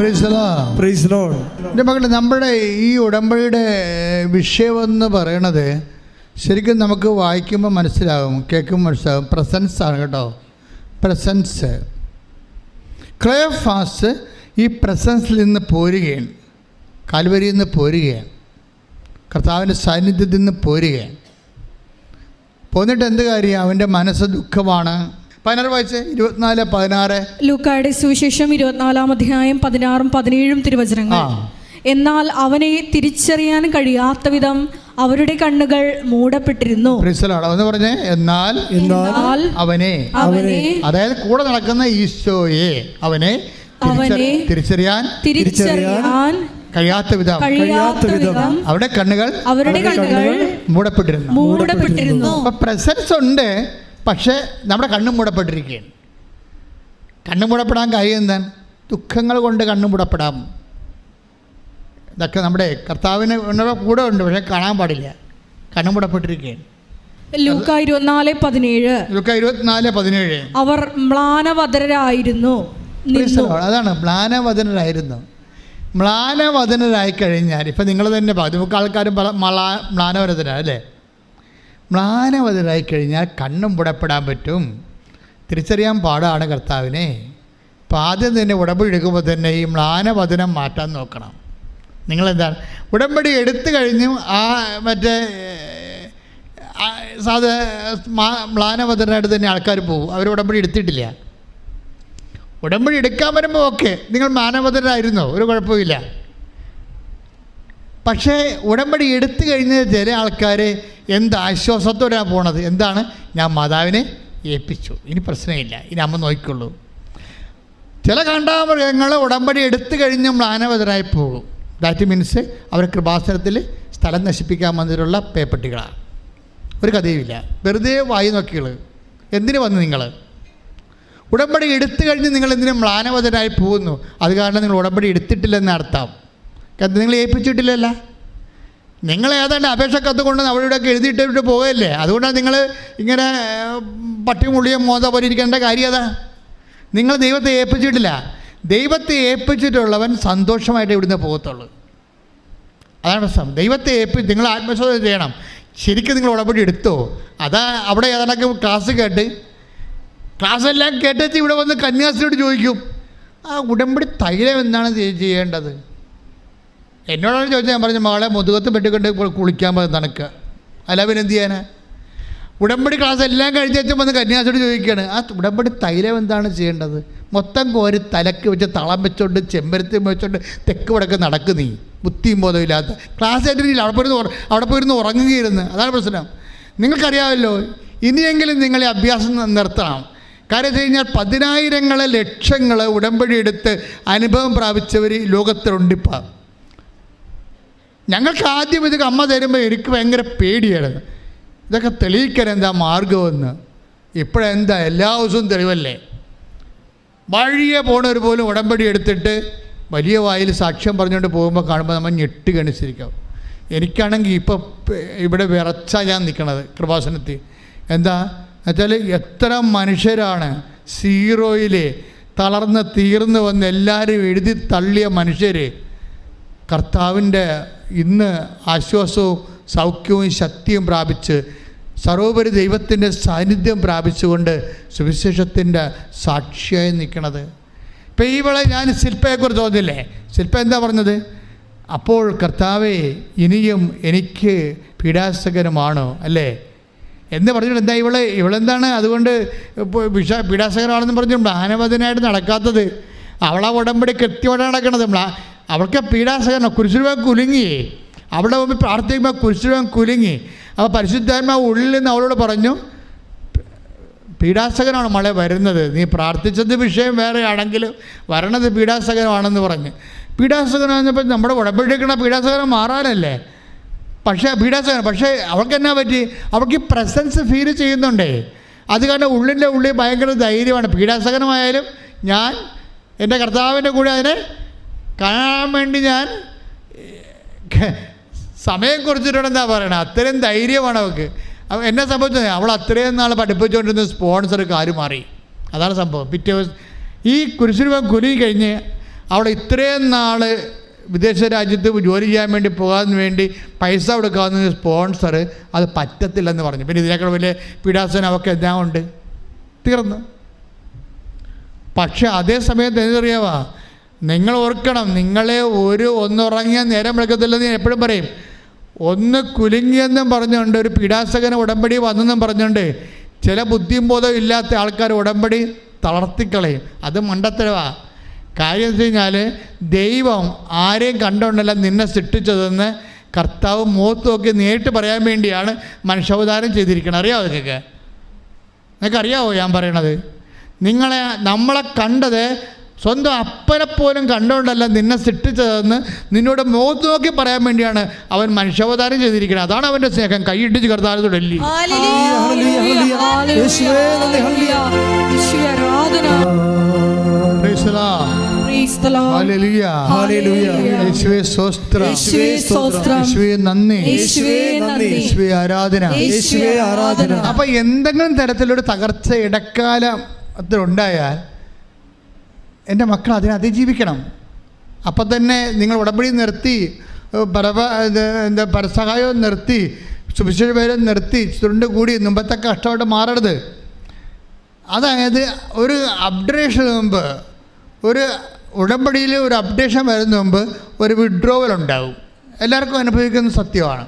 എൻ്റെ മക്കളെ, നമ്മുടെ ഈ ഉടമ്പടിയുടെ വിഷയമെന്ന് പറയണത് ശരിക്കും നമുക്ക് വായിക്കുമ്പോൾ മനസ്സിലാകും, കേൾക്കുമ്പോൾ മനസ്സിലാകും. പ്രസൻസ് ആണ് കേട്ടോ. പ്രസൻസ്. ക്ലെയോഫാസ് ഈ പ്രസൻസിൽ നിന്ന് പോരുകയാണ്, കാൽവരിയിൽ നിന്ന് പോരുകയാണ്, കർത്താവിൻ്റെ സാന്നിധ്യത്തിൽ നിന്ന് പോരുകയാണ്. പോന്നിട്ട് എന്ത് കാര്യം? അവൻ്റെ മനസ്സ് ദുഃഖമാണ്. 16 വായിച്ച് 24-16. ലൂക്കായുടെ സുവിശേഷം 24-ാം അധ്യായം 16-17 തിരുവചനങ്ങൾ. എന്നാൽ അവനെ തിരിച്ചറിയാൻ കഴിയാത്ത വിധം അവരുടെ കണ്ണുകൾ മൂടപ്പെട്ടിരുന്നു. എന്ന് പറഞ്ഞേ, എന്നാൽ അവനെ, അതായത് കൂടെ നടക്കുന്ന ഈശോയെ അവനെ തിരിച്ചറിയാൻ കഴിയാത്ത വിധം അവരുടെ കണ്ണുകൾ മൂടപ്പെട്ടിരുന്നു. അപ്പൊ പ്രസൻസ് ഉണ്ട്, പക്ഷെ നമ്മുടെ കണ്ണ് മൂടപ്പെട്ടിരിക്കുകയാണ്. കണ്ണ് മൂടപ്പെടാൻ കാര്യം എന്താണ്? ദുഃഖങ്ങൾ കൊണ്ട് കണ്ണ് മൂടപ്പെടാം. ഇതൊക്കെ നമ്മുടെ കർത്താവിന് കൂടെ ഉണ്ട്, പക്ഷെ കാണാൻ പാടില്ല. കണ്ണ് മൂടപ്പെട്ടിരിക്കുകയാണ്. ലൂക്ക 24:17. അവർ മ്ലാനവദനരായിരുന്നു. അതാണ്, മ്ലാനവദനരായിരുന്നു. മ്ലാനവദനരായി കഴിഞ്ഞാൽ ഇപ്പം നിങ്ങൾ തന്നെ നമുക്ക് ആൾക്കാരും മ്ലാനവദന അല്ലേ? മ്ലാനവദനരായി കഴിഞ്ഞാൽ കണ്ണും മുടപ്പെടാൻ പറ്റും. തിരിച്ചറിയാൻ പാടാണ് കർത്താവിനെ. അപ്പം ആദ്യം തന്നെ ഉടമ്പടി എടുക്കുമ്പോൾ തന്നെ ഈ മ്ലാനവദനം മാറ്റാൻ നോക്കണം. നിങ്ങളെന്താണ് ഉടമ്പടി എടുത്തു കഴിഞ്ഞും ആ മറ്റേ മ്ലാനവദനായിട്ട് തന്നെ ആൾക്കാർ പോകും. അവർ ഉടമ്പടി എടുത്തിട്ടില്ല. ഉടമ്പടി എടുക്കാൻ വരുമ്പോൾ ഓക്കെ, നിങ്ങൾ മാനവദനായിരുന്നോ, ഒരു കുഴപ്പമില്ല. പക്ഷേ ഉടമ്പടി എടുത്തു കഴിഞ്ഞ ചില ആൾക്കാർ എന്ത് ആശ്വാസത്തോടെയാണ് പോണത്? എന്താണ്? ഞാൻ മാതാവിനെ ഏൽപ്പിച്ചു, ഇനി പ്രശ്നമില്ല, ഇനി അമ്മ നോക്കിക്കൊള്ളൂ. ചില കാണ്ടാമൃഗങ്ങൾ ഉടമ്പടി എടുത്തു കഴിഞ്ഞ് മ്ലാനവദനായി പോകും. ദാറ്റ് മീൻസ് അവർ കൃപാസനത്തിൽ സ്ഥലം നശിപ്പിക്കാൻ വന്നിട്ടുള്ള പേപ്പട്ടികളാണ്. ഒരു കഥയുമില്ല, വെറുതെ വായി നോക്കികൾ. എന്തിനു വന്നു നിങ്ങൾ? ഉടമ്പടി എടുത്തു കഴിഞ്ഞ് നിങ്ങൾ എന്തിനും മ്ലാനവദനായി പോകുന്നു? അത് കാരണം നിങ്ങൾ ഉടമ്പടി എടുത്തിട്ടില്ലെന്ന് അർത്ഥം. നിങ്ങൾ ഏൽപ്പിച്ചിട്ടില്ലല്ല. നിങ്ങൾ ഏതാണ്ട് അപേക്ഷ കത്ത് കൊണ്ട് അവിടെയൊക്കെ എഴുതിയിട്ട് പോകല്ലേ. അതുകൊണ്ടാണ് നിങ്ങൾ ഇങ്ങനെ പട്ടിമുള്ളിയും മോത പോലെ ഇരിക്കേണ്ട കാര്യം. അതാ, നിങ്ങൾ ദൈവത്തെ ഏൽപ്പിച്ചിട്ടില്ല. ദൈവത്തെ ഏൽപ്പിച്ചിട്ടുള്ളവൻ സന്തോഷമായിട്ട് ഇവിടുന്ന് പോകത്തുള്ളൂ. അതാണ് പ്രശ്നം. ദൈവത്തെ നിങ്ങൾ ആത്മശോധന ചെയ്യണം. ശരിക്കും നിങ്ങൾ ഉടമ്പടി എടുത്തോ? അതാ അവിടെ ഏതാണ്ടൊക്കെ ക്ലാസ്സെല്ലാം കേട്ടിട്ട് ഇവിടെ വന്ന് കന്യാസ്ത്രീയോട് ചോദിക്കും, ആ ഉടമ്പടി തൈലം എന്താണ് ചെയ്യേണ്ടത്? എന്നോടാണ് ചോദിച്ചാൽ ഞാൻ പറഞ്ഞു, മകളെ മുതുകത്ത് പെട്ടിക്കൊണ്ട് കുളിക്കാൻ പോയി തണുക്കുക, അല്ല പിന്നെ എന്ത് ചെയ്യാനാ? ഉടമ്പടി ക്ലാസ് എല്ലാം കഴിഞ്ഞേച്ചും വന്ന് കന്യാസ്ത്രീയോട് ചോദിക്കുകയാണ്, ആ ഉടമ്പടി തൈലം എന്താണ് ചെയ്യേണ്ടത്? മൊത്തം കോരി തലക്ക് വെച്ച് തളം വെച്ചോണ്ട് ചെമ്പരത്തി വെച്ചോണ്ട് തെക്ക് വടക്ക് നടക്കും. നീ ബുദ്ധിയും ബോധമില്ലാത്ത ക്ലാസ് ആയിട്ട് അവിടെ പോയിരുന്ന് ഉറങ്ങുകയായിരുന്നു. അതാണ് പ്രശ്നം. നിങ്ങൾക്കറിയാമല്ലോ, ഇനിയെങ്കിലും നിങ്ങളെ അഭ്യാസം നിർത്തണം. കാര്യം വെച്ച് കഴിഞ്ഞാൽ 10,000 ലക്ഷങ്ങൾ ഉടമ്പടി എടുത്ത് അനുഭവം പ്രാപിച്ചവർ ലോകത്തിലുണ്ടിപ്പോൾ. ഞങ്ങൾക്ക് ആദ്യം ഇതൊക്കെ അമ്മ തരുമ്പോൾ എനിക്ക് ഭയങ്കര പേടിയായിരുന്നു. ഇതൊക്കെ തെളിയിക്കാൻ എന്താ മാർഗമെന്ന്. ഇപ്പോഴെന്താ എല്ലാ ദിവസവും തെളിവല്ലേ. വഴിയെ പോണവർ പോലും ഉടമ്പടി എടുത്തിട്ട് വലിയ വായിൽ സാക്ഷ്യം പറഞ്ഞുകൊണ്ട് പോകുമ്പോൾ കാണുമ്പോൾ നമ്മൾ ഞെട്ടുകണിച്ചിരിക്കും. എനിക്കാണെങ്കിൽ ഇപ്പം ഇവിടെ വിറച്ചാ ഞാൻ നിൽക്കണത് കൃപാസനത്തിൽ. എന്താ എന്നുവെച്ചാൽ എത്ര മനുഷ്യരാണ് സീറോയിൽ തളർന്ന് തീർന്നു വന്ന് എല്ലാവരും എഴുതി തള്ളിയ മനുഷ്യർ കർത്താവിൻ്റെ ഇന്ന് ആശ്വാസവും സൗഖ്യവും ശക്തിയും പ്രാപിച്ച് സർവോപരി ദൈവത്തിൻ്റെ സാന്നിധ്യം പ്രാപിച്ചുകൊണ്ട് സുവിശേഷത്തിൻ്റെ സാക്ഷിയായി നിൽക്കണത്. ഇപ്പം ഈ വേള ഞാൻ ശില്പയെക്കുറിച്ച് തോന്നില്ലേ? ശില്പ എന്താ പറഞ്ഞത്? അപ്പോൾ കർത്താവേ ഇനിയും എനിക്ക് പീഡാസകരമാണോ അല്ലേ എന്ന് പറഞ്ഞിട്ട് എന്താ ഇവളെന്താണ് അതുകൊണ്ട് പീഡാസകരമാണെന്ന് പറഞ്ഞു മ്ലാനവദനായിട്ട് നടക്കാത്തത്? അവളാ ഉടമ്പടി കൃത്യമായിട്ട് നടക്കണത്. അവൾക്ക് പീഡാസകരണം കുരിശുരൂപം കുലുങ്ങി. അവളുടെ മുമ്പിൽ പ്രാർത്ഥിക്കുമ്പോൾ കുരിശുരൂപം കുലുങ്ങി. അപ്പോൾ പരിശുദ്ധാത്മാവ് ഉള്ളിൽ നിന്ന് അവളോട് പറഞ്ഞു, പീഡാസകനാണ് മളെ വരുന്നത്, നീ പ്രാർത്ഥിച്ചത് വിഷയം വേറെ ആണെങ്കിലും വരണത് പീഡാസകനമാണെന്ന് പറഞ്ഞ്. പീഡാസകനാണെന്നപ്പോൾ നമ്മുടെ ഉടമ്പടിക്കണ പീഡാസകനം മാറാനല്ലേ. പക്ഷേ അവൾക്ക് എന്നാ പറ്റി? അവൾക്ക് പ്രസൻസ് ഫീൽ ചെയ്യുന്നുണ്ടേ. അത് കാരണം ഉള്ളിൻ്റെ ഉള്ളിൽ ഭയങ്കര ധൈര്യമാണ്. പീഡാസകനമായാലും ഞാൻ എൻ്റെ കർത്താവിൻ്റെ കൂടെ അതിനെ കാണാൻ വേണ്ടി ഞാൻ സമയം കുറിച്ചിട്ടുണ്ടെന്നാ പറയണത്. അത്രയും ധൈര്യമാണ് അവൾക്ക്. എന്നെ സംഭവിച്ചത് അവൾ അത്രയും നാൾ പഠിപ്പിച്ചുകൊണ്ടിരുന്ന സ്പോൺസർ കാര്യം മാറി. അതാണ് സംഭവം. പിറ്റേ ദിവസം ഈ കുരിശുരൂപം കുലുങ്ങി കഴിഞ്ഞ് അവിടെ ഇത്രയും നാൾ വിദേശ രാജ്യത്ത് ജോലി ചെയ്യാൻ വേണ്ടി പോകാൻ വേണ്ടി പൈസ കൊടുക്കാവുന്ന സ്പോൺസർ അത് പറ്റത്തില്ലെന്ന് പറഞ്ഞു. പിന്നെ ഇതിനേക്കാൾ വലിയ പീഡാസനം അവർക്ക് എന്താ ഉണ്ട്, തീർന്നു. പക്ഷെ അതേ സമയത്ത് എന്തറിയാവാ, നിങ്ങൾ ഓർക്കണം, നിങ്ങളെ ഒന്നുറങ്ങിയാൽ നേരം വെളുക്കത്തില്ലെന്ന് ഞാൻ എപ്പോഴും പറയും. ഒന്ന് കുലുങ്ങിയെന്നും പറഞ്ഞുകൊണ്ട് ഒരു പീഡാസകന് ഉടമ്പടി വന്നെന്നും പറഞ്ഞുകൊണ്ട് ചില ബുദ്ധിയും ബോധവും ഇല്ലാത്ത ആൾക്കാർ ഉടമ്പടി തളർത്തിക്കളയും. അത് മണ്ടത്തരവാ. കാര്യം വെച്ച് കഴിഞ്ഞാൽ ദൈവം ആരെയും കണ്ടുകൊണ്ടല്ല നിന്നെ സൃഷ്ടിച്ചതെന്ന് കർത്താവ് മുഖത്ത് നോക്കി നേരിട്ട് പറയാൻ വേണ്ടിയാണ് മനുഷ്യാവതാരം ചെയ്തിരിക്കണം. അറിയാമോ നിങ്ങൾക്കറിയാവോ ഞാൻ പറയണത്? നമ്മളെ കണ്ടത് സ്വന്തം അപ്പനെപ്പോലും കണ്ടുകൊണ്ടല്ല നിന്നെ സൃഷ്ടിച്ചതെന്ന് നിന്നോട് മുഖത്ത് നോക്കി പറയാൻ വേണ്ടിയാണ് അവൻ മനുഷ്യാവതാരം ചെയ്തിരിക്കുന്നത്. അതാണ് അവൻ്റെ സ്നേഹം. കൈയിട്ടിച്ച് കർത്താവിനോട് ഡൽഹി. അപ്പൊ എന്തെങ്കിലും തരത്തിലൊരു തകർച്ച ഇടക്കാലത്തിലുണ്ടായാൽ എൻ്റെ മക്കൾ അതിനെ അതിജീവിക്കണം. അപ്പം തന്നെ നിങ്ങൾ ഉടമ്പടി നിർത്തി, പരസഹായവും നിർത്തി, സുവിശേഷ പേരും നിർത്തി, ചുരുണ്ട് കൂടി മുമ്പത്തെ കഷ്ടമായിട്ട് മാറരുത്. അതായത് ഒരു അപ്ഡേഷന് മുമ്പ്, ഒരു ഉടമ്പടിയിൽ ഒരു അപ്ഡേഷൻ വരുന്ന മുമ്പ് ഒരു വിഡ്രോവൽ ഉണ്ടാവും. എല്ലാവർക്കും അനുഭവിക്കുന്ന സത്യമാണ്.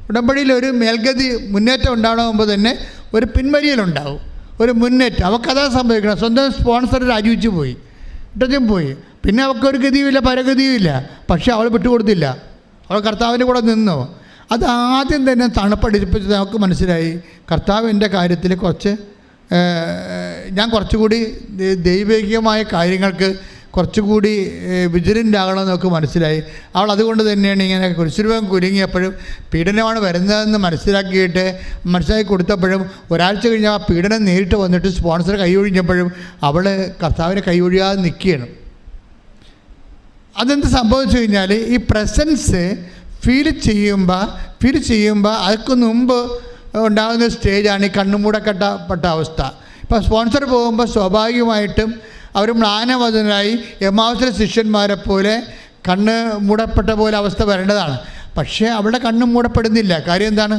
ഉടമ്പടിയിൽ ഒരു മേൽഗതി മുന്നേറ്റം ഉണ്ടാകുന്ന മുമ്പ് തന്നെ ഒരു പിൻവലിയലുണ്ടാവും, ഒരു മുന്നേറ്റം. അവൾക്കതാ സംഭവിക്കണം. സ്വന്തം സ്പോൺസർ രാജിവെച്ച് പോയി, ഇട്ടും പോയി. പിന്നെ അവൾക്കൊരു ഗതിയുമില്ല, പരഗതിയുമില്ല. പക്ഷെ അവൾ വിട്ടുകൊടുത്തില്ല, അവൾ കർത്താവിൻ്റെ കൂടെ നിന്നു. അത് ആദ്യം തന്നെ തണുപ്പടിപ്പിച്ച് നമുക്ക് മനസ്സിലായി, കർത്താവിൻ്റെ കാര്യത്തിൽ ഞാൻ കുറച്ചുകൂടി ദൈവികമായ കാര്യങ്ങൾക്ക് കുറച്ചുകൂടി വിജിലൻ്റ് ആകണമെന്ന് നമുക്ക് മനസ്സിലായി. അവൾ അതുകൊണ്ട് തന്നെയാണ് ഇങ്ങനെ കുരിശുരൂപം കുലുങ്ങിയപ്പോഴും പീഡനമാണ് വരുന്നതെന്ന് മനസ്സിലാക്കി കൊടുത്തപ്പോഴും ഒരാഴ്ച കഴിഞ്ഞ് ആ പീഡനം നേരിട്ട് വന്നിട്ട് സ്പോൺസർ കൈയൊഴിഞ്ഞപ്പോഴും അവൾ കർത്താവിനെ കൈയൊഴിയാതെ നിൽക്കുകയാണ്. അതെന്ത് സംഭവിച്ചു കഴിഞ്ഞാൽ ഈ പ്രസൻസ് ഫീൽ ചെയ്യുമ്പോൾ അതിന് മുമ്പ് ഉണ്ടാകുന്ന സ്റ്റേജാണ് ഈ കണ്ണുമൂടപ്പെട്ട അവസ്ഥ. ഇപ്പോൾ സ്പോൺസർ പോകുമ്പോൾ സ്വാഭാവികമായിട്ടും അവർ മ്ലാനവതനായി എമ്മാവസിലെ ശിഷ്യന്മാരെ പോലെ കണ്ണ് മൂടപ്പെട്ട പോലെ അവസ്ഥ വരേണ്ടതാണ്. പക്ഷേ അവളുടെ കണ്ണ് മൂടപ്പെടുന്നില്ല. കാര്യം എന്താണ്?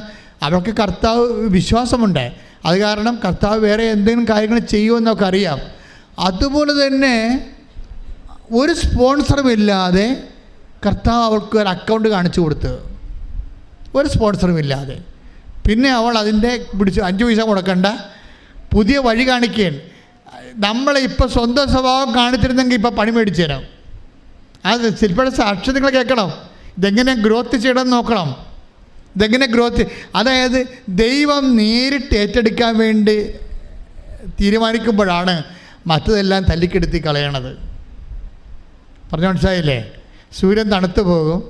അവൾക്ക് കർത്താവ് വിശ്വാസമുണ്ട്. അത് കാരണം കർത്താവ് വേറെ എന്തെങ്കിലും കാര്യങ്ങൾ ചെയ്യുമെന്നൊക്കെ അറിയാം. അതുപോലെ തന്നെ ഒരു സ്പോൺസറും ഇല്ലാതെ കർത്താവ് അവൾക്ക് ഒരു അക്കൗണ്ട് കാണിച്ചു കൊടുത്ത്, ഒരു സ്പോൺസറും ഇല്ലാതെ. പിന്നെ അവൾ അതിൻ്റെ പിടിച്ച് 5 പൈസ കൊടുക്കണ്ട, പുതിയ വഴി കാണിക്കുകയാണ്. നമ്മളിപ്പോൾ സ്വന്തം സ്വഭാവം കാണിച്ചിരുന്നെങ്കിൽ ഇപ്പോൾ പണി മേടിച്ചു തരാം. അത് ശില്പയുടെ സാക്ഷി നിങ്ങൾ കേൾക്കണം. ഇതെങ്ങനെ ഗ്രോത്ത് ചെയ്യണമെന്ന് നോക്കണം. ഇതെങ്ങനെ ഗ്രോത്ത്, അതായത് ദൈവം നേരിട്ട് ഏറ്റെടുക്കാൻ വേണ്ടി തീരുമാനിക്കുമ്പോഴാണ് മറ്റതെല്ലാം തല്ലിക്കെടുത്തി കളയണത്. പറഞ്ഞു മനസ്സിലായില്ലേ? സൂര്യൻ തണുത്തു പോകും,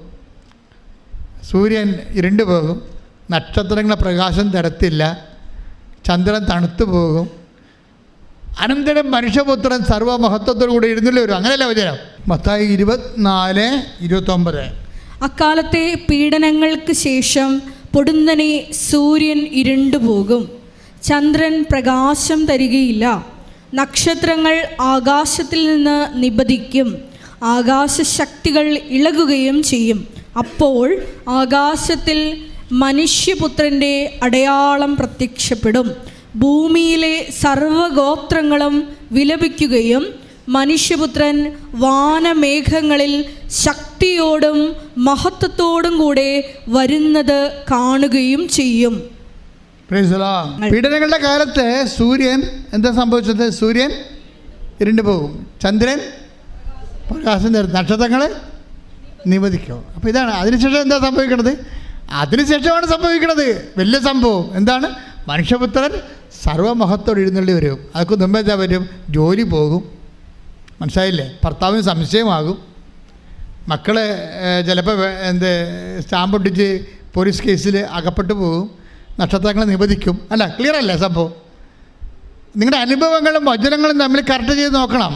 സൂര്യൻ ഇരുണ്ടു പോകും, നക്ഷത്രങ്ങളുടെ പ്രകാശം തരത്തില്ല, ചന്ദ്രൻ തണുത്തു പോകും, അനന്തരം മനുഷ്യപുത്രൻ സർവ്വമഹത്വത്തോടു കൂടി ഇരുന്നില്ല വരും. അങ്ങനെയല്ല വചനം. മത്തായി 24:29. അക്കാലത്തെ പീഡനങ്ങൾക്ക് ശേഷം പൊടുന്നനെ സൂര്യൻ ഇരുണ്ടുപോകും, ചന്ദ്രൻ പ്രകാശം തരികയില്ല, നക്ഷത്രങ്ങൾ ആകാശത്തിൽ നിന്ന് നിപതിക്കും, ആകാശശക്തികൾ ഇളകുകയും ചെയ്യും. അപ്പോൾ ആകാശത്തിൽ മനുഷ്യപുത്രൻ്റെ അടയാളം പ്രത്യക്ഷപ്പെടും. ഭൂമിയിലെ സർവ്വഗോത്രങ്ങളും വിലപിക്കുകയും മനുഷ്യപുത്രൻ വാനമേഘങ്ങളിൽ ശക്തിയോടും മഹത്വത്തോടും കൂടെ വരുന്നത് കാണുകയും ചെയ്യും. പീഡനങ്ങളുടെ കാലത്ത് സൂര്യൻ എന്താ സംഭവിച്ചത്? സൂര്യൻ ഇരുണ്ടു പോകും, ചന്ദ്രൻ പ്രകാശം തരും, നക്ഷത്രങ്ങൾ നിവധിക്കും. അപ്പോൾ ഇതാണ്. അതിനുശേഷം എന്താ സംഭവിക്കണത്? അതിനുശേഷമാണ് സംഭവിക്കണത് വലിയ സംഭവം. എന്താണ്? മനുഷ്യപുത്രൻ സർവ്വമഹത്വത്തോടെ എഴുന്നള്ളി വരും. അതൊക്കെ മുമ്പ് എന്താ വരും? ജോലി പോകും. മനസ്സിലായില്ലേ? ഭർത്താവിന് സംശയമാകും, മക്കൾ ചിലപ്പോൾ സ്റ്റാമ്പ് ഒട്ടിച്ച് പോലീസ് കേസിൽ അകപ്പെട്ടു പോകും, നക്ഷത്രങ്ങളെ നിബന്ധിക്കും. അല്ല, ക്ലിയർ അല്ലേ സംഭവം? നിങ്ങളുടെ അനുഭവങ്ങളും വചനങ്ങളും തമ്മിൽ കറക്റ്റ് ചെയ്ത് നോക്കണം.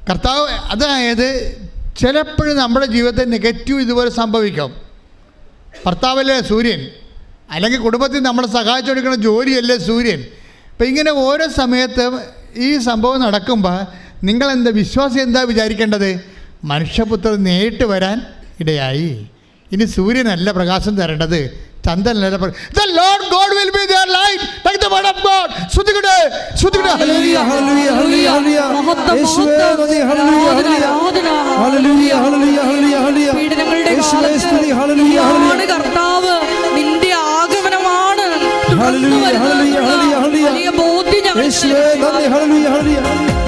കർത്താവ്, അതായത് ചിലപ്പോഴും നമ്മുടെ ജീവിതത്തിൽ നെഗറ്റീവ് ഇതുപോലെ സംഭവിക്കും. ഭർത്താവല്ലേ സൂര്യൻ, അല്ലെങ്കിൽ കുടുംബത്തിൽ നമ്മളെ സഹായിച്ചു കൊടുക്കുന്ന ജോലിയല്ലേ സൂര്യൻ. അപ്പം ഇങ്ങനെ ഓരോ സമയത്തും ഈ സംഭവം നടക്കുമ്പോൾ നിങ്ങളെന്താ വിശ്വാസം എന്താ വിചാരിക്കേണ്ടത്? മനുഷ്യപുത്രൻ നേരിട്ട് വരാൻ ഇടയായി. ഇനി സൂര്യനല്ല പ്രകാശം തരേണ്ടത്, ചന്ദ്രനല്ല. The Lord God will be their light, like the word of God. ശ്രുതികടെ ശ്രുതികടെ ഹല്ലേലൂയ ഹല്ലേലൂയ ഹല്ലേലൂയ ഹല്ലേലൂയ യേശുവേ നന്ദി ഹല്ലേലൂയ ഹല്ലേലൂയ ഹല്ലേലൂയ ഹല്ലേലൂയ ഹല്ലേലൂയ പീഡനങ്ങളുടെ യേശുവേ സ്തുതി ഹല്ലേലൂയ കാലത്ത് കർത്താവ് നിന്റെ ആഗമനമാണ്. ഹല്ലേലൂയ ഹല്ലേലൂയ ഹല്ലേലൂയ വലിയ ബോധ്യം ഞങ്ങൾ യേശുവേ നന്ദി ഹല്ലേലൂയ ഹല്ലേലൂയ